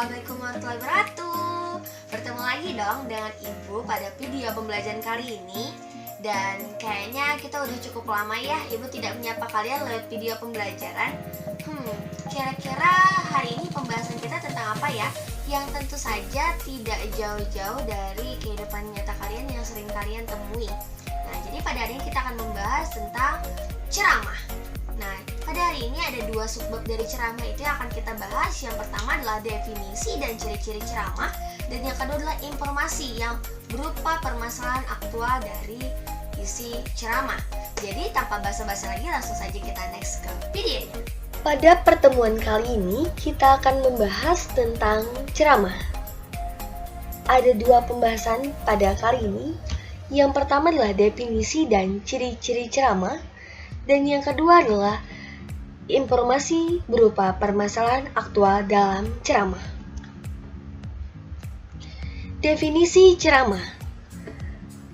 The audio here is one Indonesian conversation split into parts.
Assalamualaikum warahmatullahi wabarakatuh. Bertemu lagi dong dengan Ibu pada video pembelajaran kali ini. Dan kayaknya kita udah cukup lama ya Ibu tidak menyapa kalian lewat video pembelajaran. Kira-kira hari ini pembahasan kita tentang apa ya? Yang tentu saja tidak jauh-jauh dari kehidupan nyata kalian yang sering kalian temui. Nah, jadi pada hari ini kita akan membahas tentang ceramah. Nah, pada hari ini ada dua subbab dari ceramah itu yang akan kita bahas. Yang pertama adalah definisi dan ciri-ciri ceramah, dan yang kedua adalah informasi yang berupa permasalahan aktual dari isi ceramah. Jadi tanpa basa-basi lagi, langsung saja kita next ke videonya. Pada pertemuan kali ini kita akan membahas tentang ceramah. Ada dua pembahasan pada kali ini. Yang pertama adalah definisi dan ciri-ciri ceramah, dan yang kedua adalah informasi berupa permasalahan aktual dalam ceramah. Definisi ceramah.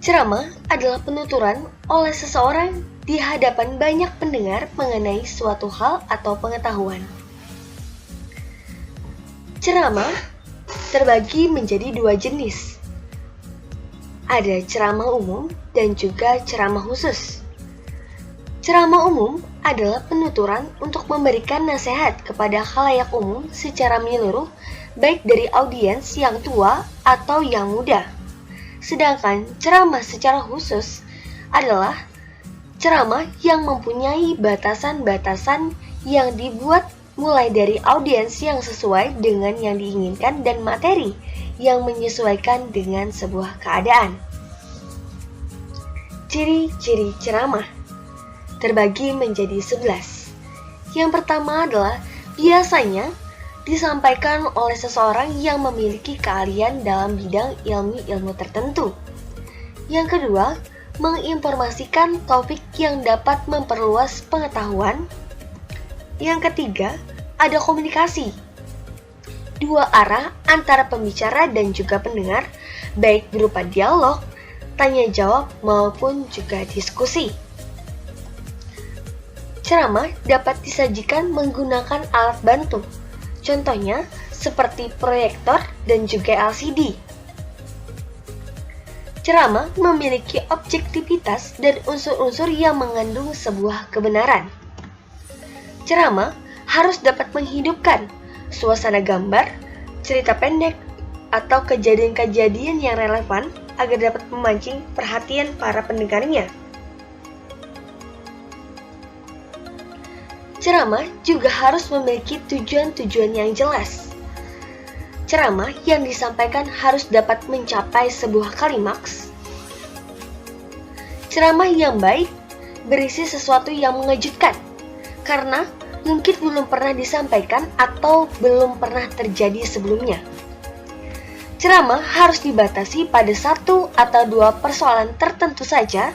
Ceramah adalah penuturan oleh seseorang di hadapan banyak pendengar mengenai suatu hal atau pengetahuan. Ceramah terbagi menjadi dua jenis. Ada ceramah umum dan juga ceramah khusus. Ceramah umum adalah penuturan untuk memberikan nasihat kepada khalayak umum secara menyeluruh, baik dari audiens yang tua atau yang muda. Sedangkan ceramah secara khusus adalah ceramah yang mempunyai batasan-batasan yang dibuat mulai dari audiens yang sesuai dengan yang diinginkan dan materi yang menyesuaikan dengan sebuah keadaan. Ciri-ciri ceramah terbagi menjadi 11. Yang pertama adalah biasanya disampaikan oleh seseorang yang memiliki keahlian dalam bidang ilmu tertentu. Yang kedua, menginformasikan topik yang dapat memperluas pengetahuan. Yang ketiga, ada komunikasi dua arah antara pembicara dan juga pendengar, baik berupa dialog, tanya jawab maupun juga diskusi. Ceramah dapat disajikan menggunakan alat bantu, contohnya seperti proyektor dan juga LCD. Ceramah memiliki objektivitas dan unsur-unsur yang mengandung sebuah kebenaran. Ceramah harus dapat menghidupkan suasana gambar, cerita pendek, atau kejadian-kejadian yang relevan agar dapat memancing perhatian para pendengarnya. Ceramah juga harus memiliki tujuan-tujuan yang jelas. Ceramah yang disampaikan harus dapat mencapai sebuah klimaks. Ceramah yang baik berisi sesuatu yang mengejutkan, karena mungkin belum pernah disampaikan atau belum pernah terjadi sebelumnya. Ceramah harus dibatasi pada satu atau dua persoalan tertentu saja.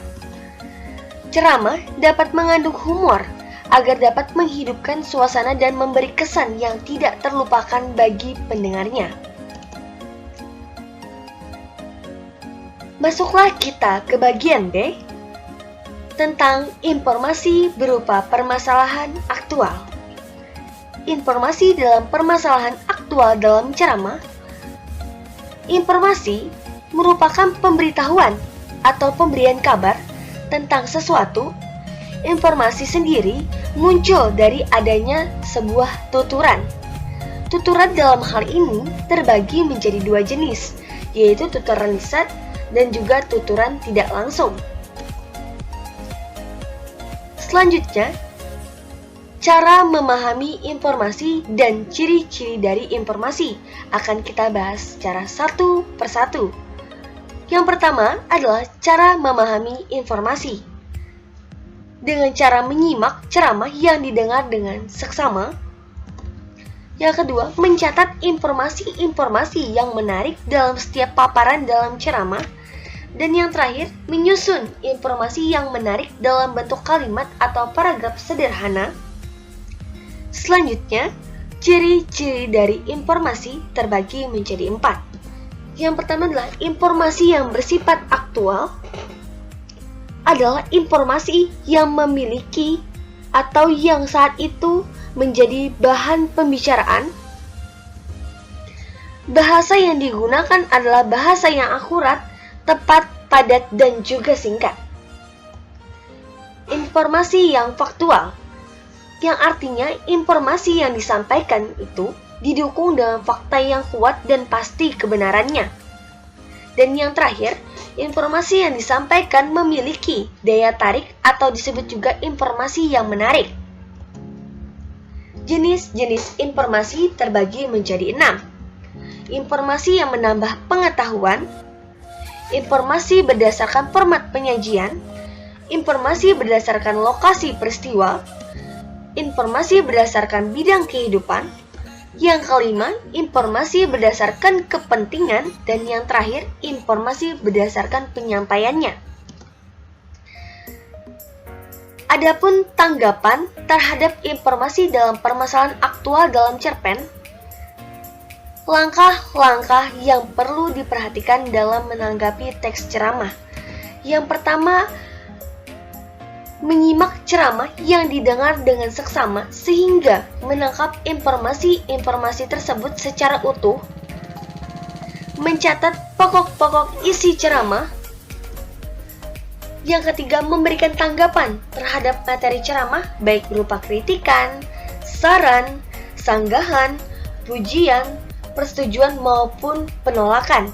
Ceramah dapat mengandung humor agar dapat menghidupkan suasana dan memberi kesan yang tidak terlupakan bagi pendengarnya. Masuklah kita ke bagian B tentang informasi berupa permasalahan aktual. Informasi dalam permasalahan aktual dalam ceramah. Informasi merupakan pemberitahuan atau pemberian kabar tentang sesuatu. Informasi sendiri muncul dari adanya sebuah tuturan. Tuturan dalam hal ini terbagi menjadi dua jenis, yaitu tuturan lisan dan juga tuturan tidak langsung. Selanjutnya, cara memahami informasi dan ciri-ciri dari informasi akan kita bahas secara satu persatu. Yang pertama adalah cara memahami informasi. Dengan cara menyimak ceramah yang didengar dengan seksama. Yang kedua, mencatat informasi-informasi yang menarik dalam setiap paparan dalam ceramah. Dan yang terakhir, menyusun informasi yang menarik dalam bentuk kalimat atau paragraf sederhana. Selanjutnya, ciri-ciri dari informasi terbagi menjadi 4. Yang pertama adalah informasi yang bersifat aktual. Adalah informasi yang memiliki atau yang saat itu menjadi bahan pembicaraan. Bahasa yang digunakan adalah bahasa yang akurat, tepat, padat, dan juga singkat. Informasi yang faktual, yang artinya informasi yang disampaikan itu didukung dengan fakta yang kuat dan pasti kebenarannya. Dan yang terakhir, informasi yang disampaikan memiliki daya tarik atau disebut juga informasi yang menarik. Jenis-jenis informasi terbagi menjadi 6. Informasi yang menambah pengetahuan, informasi berdasarkan format penyajian, informasi berdasarkan lokasi peristiwa, informasi berdasarkan bidang kehidupan, yang kelima, informasi berdasarkan kepentingan, dan yang terakhir, informasi berdasarkan penyampaiannya. Adapun tanggapan terhadap informasi dalam permasalahan aktual dalam cerpen, langkah-langkah yang perlu diperhatikan dalam menanggapi teks ceramah. Yang pertama, menyimak ceramah yang didengar dengan seksama sehingga menangkap informasi-informasi tersebut secara utuh, mencatat pokok-pokok isi ceramah. Yang ketiga, memberikan tanggapan terhadap materi ceramah baik berupa kritikan, saran, sanggahan, pujian, persetujuan maupun penolakan.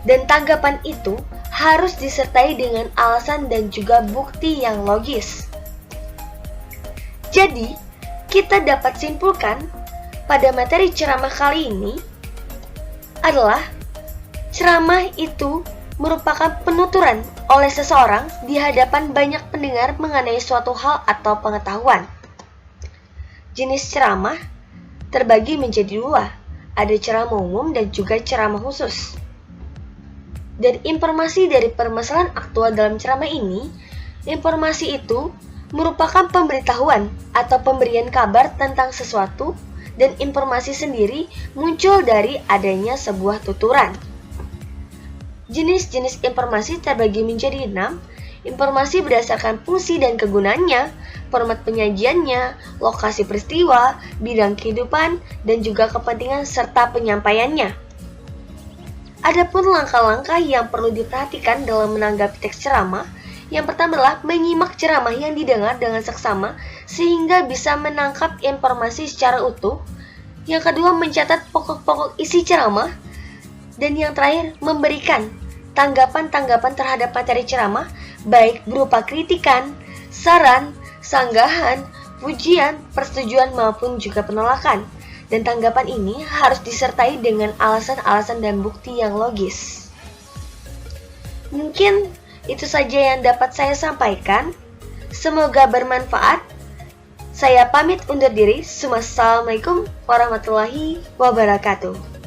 Dan tanggapan itu harus disertai dengan alasan dan juga bukti yang logis. Jadi, kita dapat simpulkan pada materi ceramah kali ini adalah ceramah itu merupakan penuturan oleh seseorang di hadapan banyak pendengar mengenai suatu hal atau pengetahuan. Jenis ceramah terbagi menjadi 2. Ada ceramah umum dan juga ceramah khusus. Dan informasi dari permasalahan aktual dalam ceramah ini, informasi itu merupakan pemberitahuan atau pemberian kabar tentang sesuatu, dan informasi sendiri muncul dari adanya sebuah tuturan. Jenis-jenis informasi terbagi menjadi 6. Informasi berdasarkan fungsi dan kegunaannya, format penyajiannya, lokasi peristiwa, bidang kehidupan, dan juga kepentingan serta penyampaiannya. Adapun langkah-langkah yang perlu diperhatikan dalam menanggapi teks ceramah, yang pertama adalah menyimak ceramah yang didengar dengan seksama sehingga bisa menangkap informasi secara utuh. Yang kedua, mencatat pokok-pokok isi ceramah. Dan yang terakhir, memberikan tanggapan-tanggapan terhadap materi ceramah baik berupa kritikan, saran, sanggahan, pujian, persetujuan maupun juga penolakan. Dan tanggapan ini harus disertai dengan alasan-alasan dan bukti yang logis. Mungkin itu saja yang dapat saya sampaikan. Semoga bermanfaat. Saya pamit undur diri. Assalamualaikum warahmatullahi wabarakatuh.